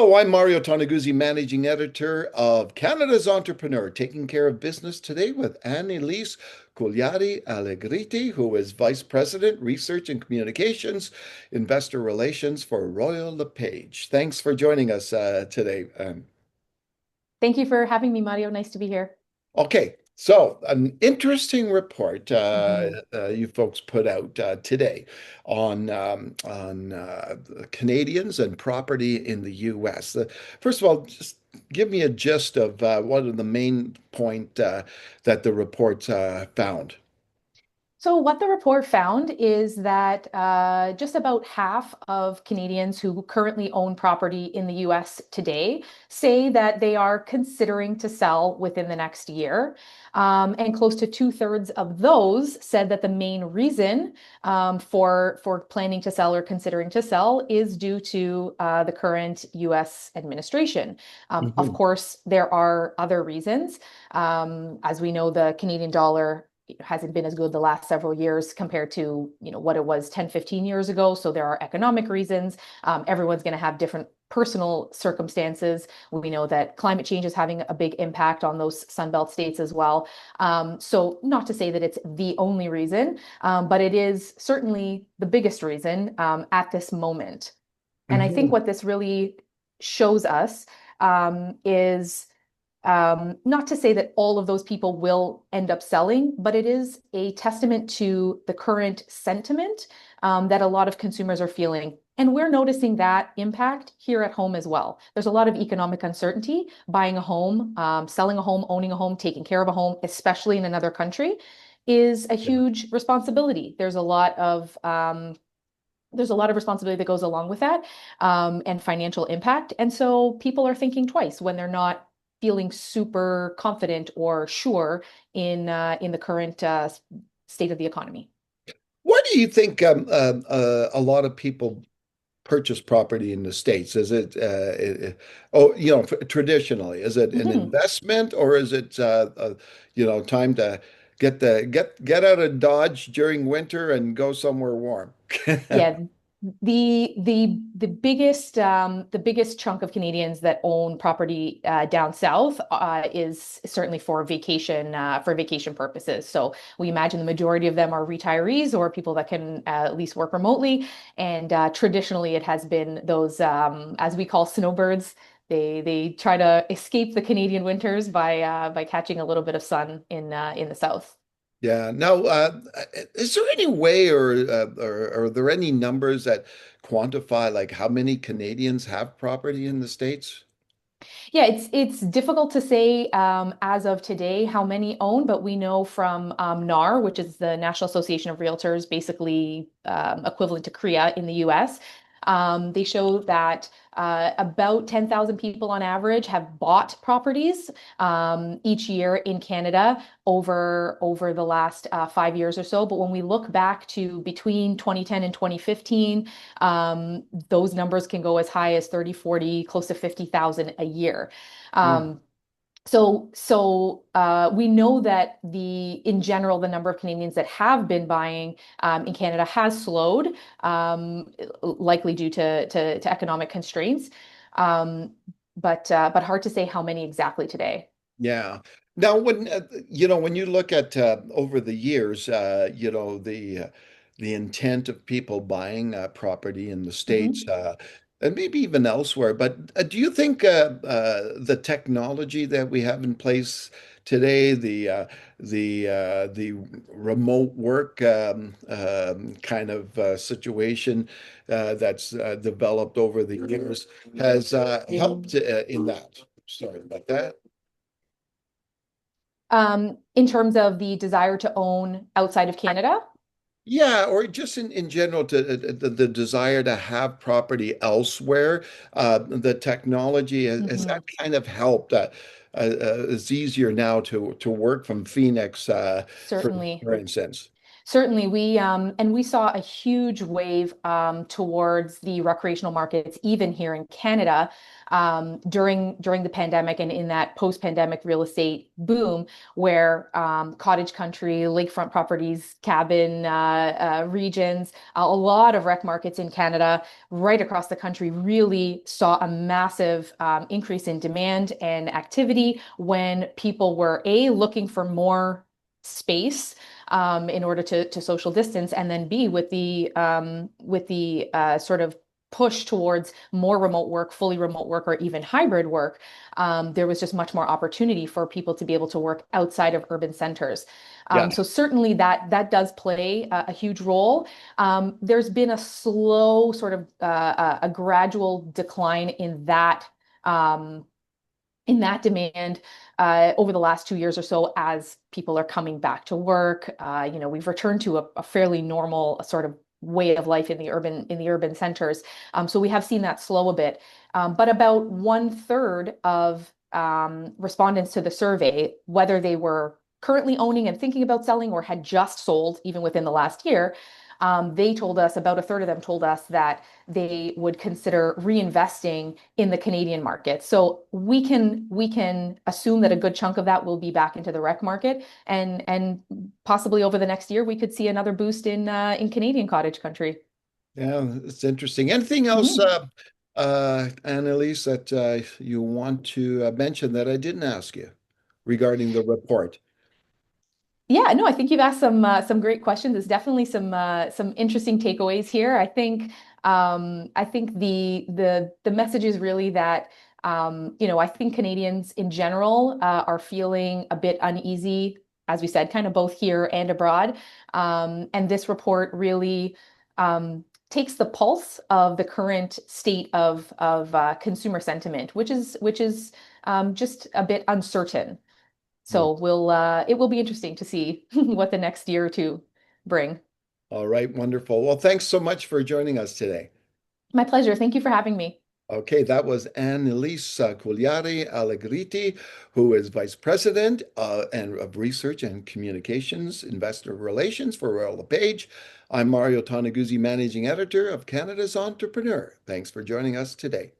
Hello, I'm Mario Toneguzzi, Managing Editor of Canada's Entrepreneur, taking care of business today with Anne-Elise Cugliari Allegritti, who is Vice President, Research and Communications, Investor Relations for Royal LePage. Thanks for joining us today. Thank you for having me, Mario. Nice to be here. Okay, so an interesting report Mhm. you folks put out today on Canadians and property in the U.S. First of all, just give me a gist of what are the main point that the report found. So, what the report found is that just about half of Canadians who currently own property in the US today say that they are considering to sell within the next year. And close to two-thirds of those said that the main reason for planning to sell or considering to sell is due to the current US administration. Of Mhm. course, there are other reasons. As we know, the Canadian dollar hasn't been as good the last several years compared to what it was 10, 15 years ago. So there are economic reasons. Everyone's going to have different personal circumstances. We know that climate change is having a big impact on those Sunbelt states as well. So not to say that it's the only reason, but it is certainly the biggest reason at this moment. And I think Mhm. what this really shows us is not to say that all of those people will end up selling, but it is a testament to the current sentiment that a lot of consumers are feeling. And we're noticing that impact here at home as well. There's a lot of economic uncertainty. Buying a home, selling a home, owning a home, taking care of a home, especially in another country, is a Yeah. huge responsibility. There's a lot of responsibility that goes along with that, and financial impact. And so people are thinking twice when they're not feeling super confident or sure in the current state of the economy. Why do you think a lot of people purchase property in the States? Is it, oh, traditionally, is it an Mhm. investment or is it, time to get out of Dodge during winter and go somewhere warm? Yeah, the biggest chunk of Canadians that own property down south is certainly for vacation purposes. So we imagine the majority of them are retirees or people that can at least work remotely. And traditionally, it has been those as we call snowbirds. They try to escape the Canadian winters by catching a little bit of sun in the south. Yeah. Now, is there any way or are there any numbers that quantify like how many Canadians have property in the States? Yeah, it's difficult to say as of today how many own, but we know from NAR, which is the National Association of Realtors, basically equivalent to CREA in the US. They show that about 10,000 people on average have bought properties each year in Canada over the last 5 years or so. But when we look back to between 2010 and 2015, those numbers can go as high as 30, 40, close to 50,000 a year. Mm. Um, we know that in general, the number of Canadians that have been buying in Canada has slowed, likely due to economic constraints. Um, but hard to say how many exactly today. Yeah. Now, when you look at over the years, the intent of people buying property in the States, Mhm. and maybe even elsewhere, but do you think the technology that we have in place today, the remote work kind of situation that's developed over the years has helped in that? Sorry about that. In terms of the desire to own outside of Canada. Yeah, or just in general, the desire to have property elsewhere, the technology has that Mhm. kind of helped. It's easier now to work from Phoenix, Certainly. for instance. Certainly, we saw a huge wave towards the recreational markets, even here in Canada, during the pandemic and in that post-pandemic real estate boom, where cottage country, lakefront properties, cabin regions, a lot of rec markets in Canada, right across the country, really saw a massive increase in demand and activity when people were looking for more space in order to social distance, and then B, with the sort of push towards more remote work, fully remote work, or even hybrid work, there was just much more opportunity for people to be able to work outside of urban centers. Yeah. So certainly that does play a huge role. There's been a slow sort of a gradual decline um, in that demand over the last 2 years or so as people are coming back to work. We've returned to a fairly normal sort of way of life in the urban centers. So we have seen that slow a bit. But about one third of respondents to the survey, whether they were currently owning and thinking about selling or had just sold even within the last year, they told us, about a third of them told us that they would consider reinvesting in the Canadian market. So we can assume that a good chunk of that will be back into the rec market, and possibly over the next year we could see another boost in Canadian cottage country. Yeah, it's interesting. Anything else, Mhm. Annalise, that you want to mention that I didn't ask you regarding the report? Yeah, no, I think you've asked some great questions. There's definitely some interesting takeaways here. I think the message is really that I think Canadians in general are feeling a bit uneasy, as we said, kind of both here and abroad. And this report really takes the pulse of the current state of consumer sentiment, which is just a bit uncertain. Hmm. So it will be interesting to see what the next year or two bring. All right, wonderful. Well, thanks so much for joining us today. My pleasure. Thank you for having me. Okay, that was Anne-Elise Cugliari Allegritti, who is Vice President of Research and Communications, Investor Relations for Royal LePage. I'm Mario Toneguzzi, Managing Editor of Canada's Entrepreneur. Thanks for joining us today.